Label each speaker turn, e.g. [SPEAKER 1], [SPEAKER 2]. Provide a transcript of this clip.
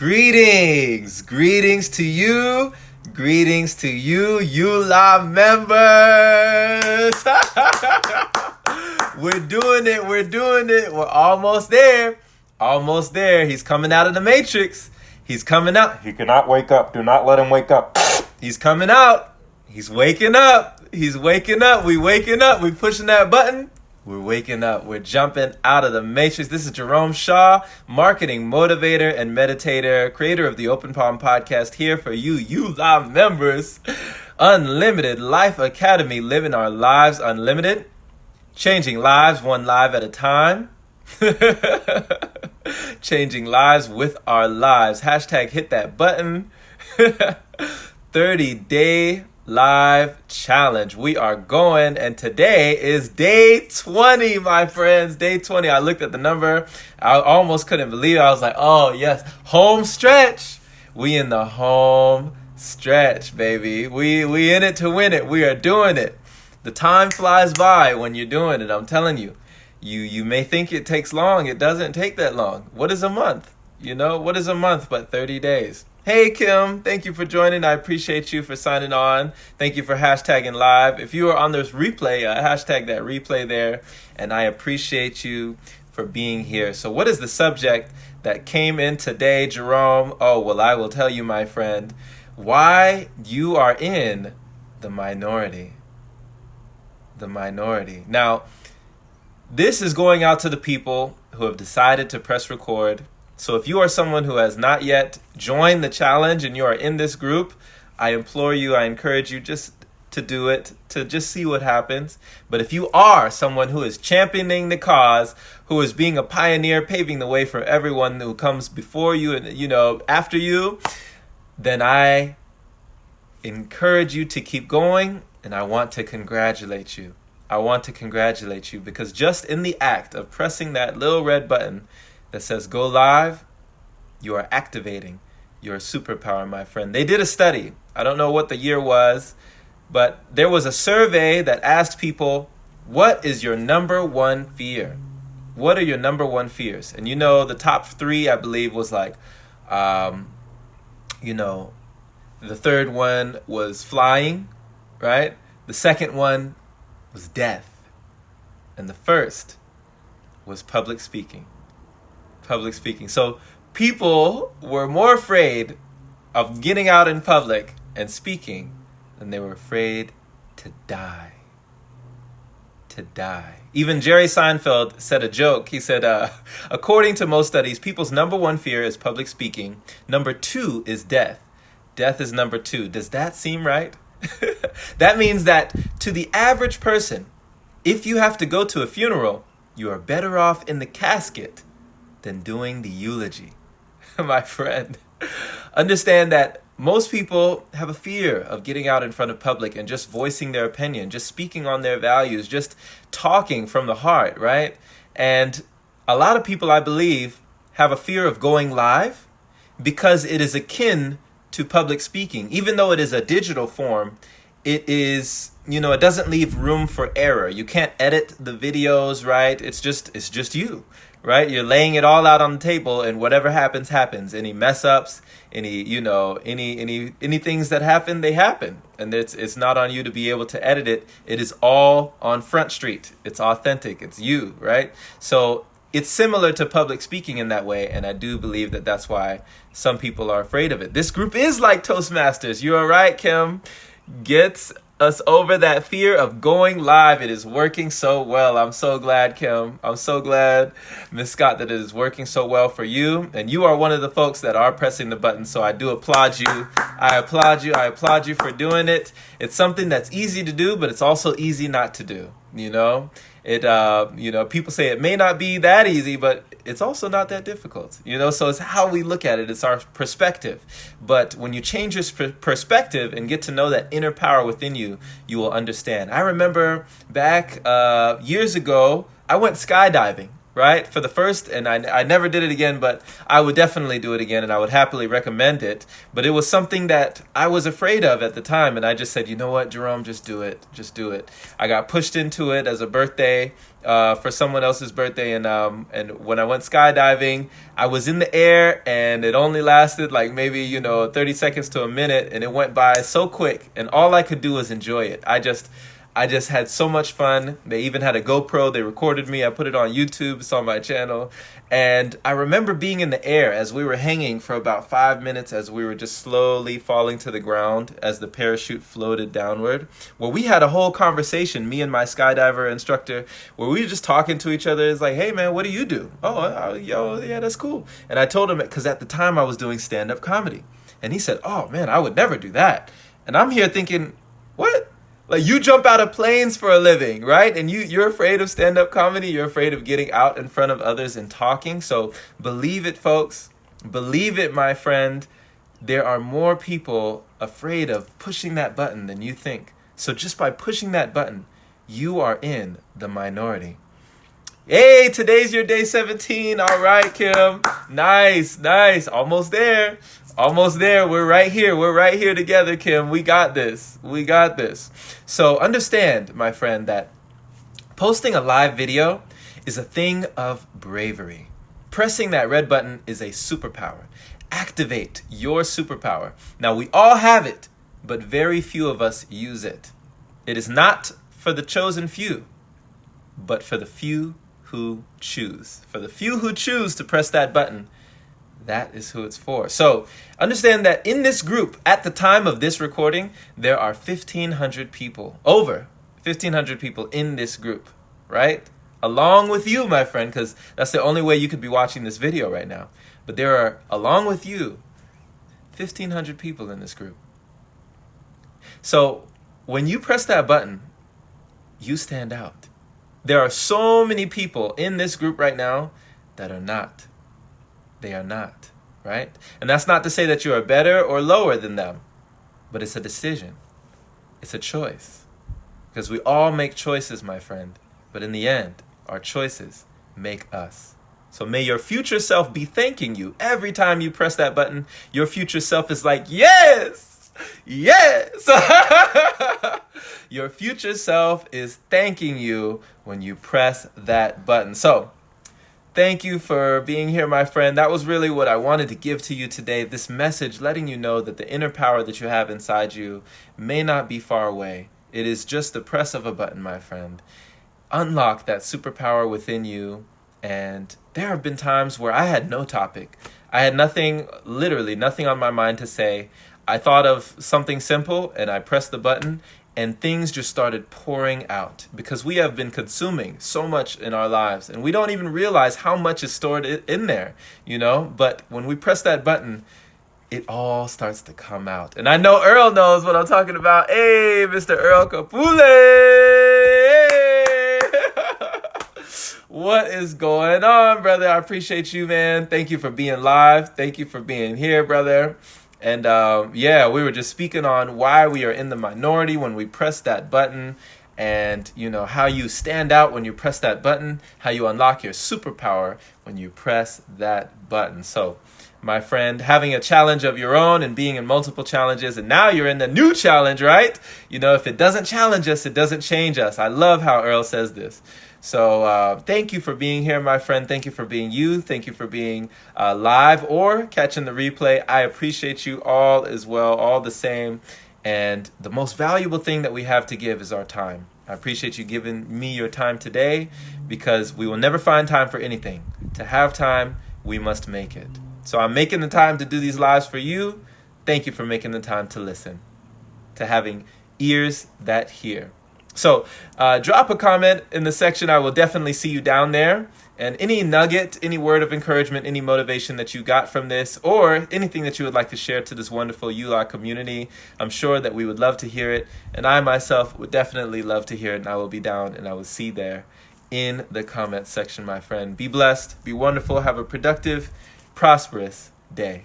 [SPEAKER 1] Greetings to you, you live members. We're doing it, we're almost there. He's coming out of the matrix. He's coming out.
[SPEAKER 2] He cannot wake up. Do not let him wake up.
[SPEAKER 1] He's coming out. He's waking up. We waking up. We pushing that button. We're waking up. We're jumping out of the matrix. This is Jerome Shaw, marketing motivator and meditator, creator of the Open Palm podcast, here for you live members. Unlimited Life Academy, living our lives unlimited, changing lives one live at a time. Changing lives with our lives. Hashtag hit that button. 30-day live challenge. We are going, and today is day 20, my friends. Day 20. I looked at the number. I almost couldn't believe it. I was like, oh, yes. Home stretch. We in the home stretch, baby. We in it to win it. We are doing it. The time flies by when you're doing it. I'm telling you. You may think it takes long. It doesn't take that long. What is a month? What is a month but 30 days? Hey, Kim. Thank you for joining. I appreciate you for signing on. Thank you for hashtagging live. If you are on this replay, hashtag that replay there. And I appreciate you for being here. So what is the subject that came in today, Jerome? Oh, well, I will tell you, my friend, why you are in the minority. The minority. Now, this is going out to the people who have decided to press record. So if you are someone who has not yet joined the challenge and you are in this group, I encourage you just to do it, to just see what happens. But if you are someone who is championing the cause, who is being a pioneer, paving the way for everyone who comes before you and, after you, then I encourage you to keep going, and I want to congratulate you. Because just in the act of pressing that little red button that says go live, you are activating your superpower, my friend. They did a study. I don't know what the year was, but there was a survey that asked people, what is your number one fear? What are your number one fears? And the top three, I believe, was like, the third one was flying, right? The second one was death. And the first was public speaking. So people were more afraid of getting out in public and speaking than they were afraid to die. Even Jerry Seinfeld said a joke. He said, according to most studies, people's number one fear is public speaking. Number two is death. Death is number two. Does that seem right? That means that to the average person, if you have to go to a funeral, you are better off in the casket than doing the eulogy. My friend, understand that most people have a fear of getting out in front of public and just voicing their opinion, just speaking on their values, just talking from the heart, right? And a lot of people, I believe, have a fear of going live because it is akin to public speaking. Even though it is a digital form, it is, it doesn't leave room for error. You can't edit the videos, right? It's just you, right? You're laying it all out on the table, and whatever happens, happens. Any mess ups, any things that happen, they happen. And it's not on you to be able to edit it. It is all on Front Street. It's authentic. It's you, right? So it's similar to public speaking in that way, and I do believe that that's why some people are afraid of it. This group is like Toastmasters. You are right, Kim. Gets us over that fear of going live. It is working so well. I'm so glad, Kim. I'm so glad, Miss Scott, that it is working so well for you. And you are one of the folks that are pressing the button, so I do applaud you. I applaud you for doing it. It's something that's easy to do, but it's also easy not to do, people say it may not be that easy, but it's also not that difficult, so it's how we look at it. It's our perspective. But when you change your perspective and get to know that inner power within you, you will understand. I remember back years ago, I went skydiving. right? For the first, and I never did it again, but I would definitely do it again, and I would happily recommend it. But it was something that I was afraid of at the time, and I just said, you know what, Jerome, just do it. Just do it. I got pushed into it as a birthday for someone else's birthday, and when I went skydiving, I was in the air, and it only lasted like maybe 30 seconds to a minute, and it went by so quick, and all I could do was enjoy it. I just had so much fun. They even had a GoPro. They recorded me. I put it on YouTube. It's on my channel. And I remember being in the air as we were hanging for about 5 minutes as we were just slowly falling to the ground as the parachute floated downward. Where we had a whole conversation, me and my skydiver instructor, where we were just talking to each other. It's like, hey, man, what do you do? Oh, yeah, that's cool. And I told him, because at the time I was doing stand-up comedy. And he said, oh, man, I would never do that. And I'm here thinking, what? Like, you jump out of planes for a living, right? And you're afraid of stand-up comedy. You're afraid of getting out in front of others and talking. So believe it, folks. Believe it, my friend. There are more people afraid of pushing that button than you think. So just by pushing that button, you are in the minority. Hey, today's your day 17. All right, Kim. Nice. Almost there. We're right here together, Kim. We got this. So understand, my friend, that posting a live video is a thing of bravery. Pressing that red button is a superpower. Activate your superpower. Now, we all have it, but very few of us use it. It is not for the chosen few, but for the few who choose. For the few who choose to press that button, that is who it's for. So understand that in this group, at the time of this recording, there are 1,500 people, over 1,500 people in this group, right? Along with you, my friend, because that's the only way you could be watching this video right now. But there are, along with you, 1,500 people in this group. So when you press that button, you stand out. There are so many people in this group right now that are not. They are not, right? And that's not to say that you are better or lower than them, but it's a decision. It's a choice. Because we all make choices, my friend. But in the end, our choices make us. So may your future self be thanking you. Every time you press that button, your future self is like, yes! Your future self is thanking you when you press that button. So, thank you for being here, my friend. That was really what I wanted to give to you today. This message letting you know that the inner power that you have inside you may not be far away. It is just the press of a button, my friend. Unlock that superpower within you. And there have been times where I had no topic. I had literally nothing on my mind to say. I thought of something simple and I pressed the button and things just started pouring out because we have been consuming so much in our lives and we don't even realize how much is stored in there, but when we press that button, it all starts to come out. And I know Earl knows what I'm talking about. Hey, Mr. Earl Capule! Hey! What is going on, brother? I appreciate you, man. Thank you for being live. Thank you for being here, brother. And we were just speaking on why we are in the minority when we press that button and, how you stand out when you press that button, how you unlock your superpower when you press that button. So, my friend, having a challenge of your own and being in multiple challenges, and now you're in the new challenge, right? If it doesn't challenge us, it doesn't change us. I love how Earl says this. So thank you for being here, my friend. Thank you for being you. Thank you for being live or catching the replay. I appreciate you all as well, all the same. And the most valuable thing that we have to give is our time. I appreciate you giving me your time today because we will never find time for anything. To have time, we must make it. So I'm making the time to do these lives for you. Thank you for making the time to listen, to having ears that hear. So drop a comment in the section. I will definitely see you down there. And any nugget, any word of encouragement, any motivation that you got from this, or anything that you would like to share to this wonderful ULA community, I'm sure that we would love to hear it. And I myself would definitely love to hear it. And I will be down and I will see there in the comment section, my friend. Be blessed, be wonderful, have a productive, prosperous day.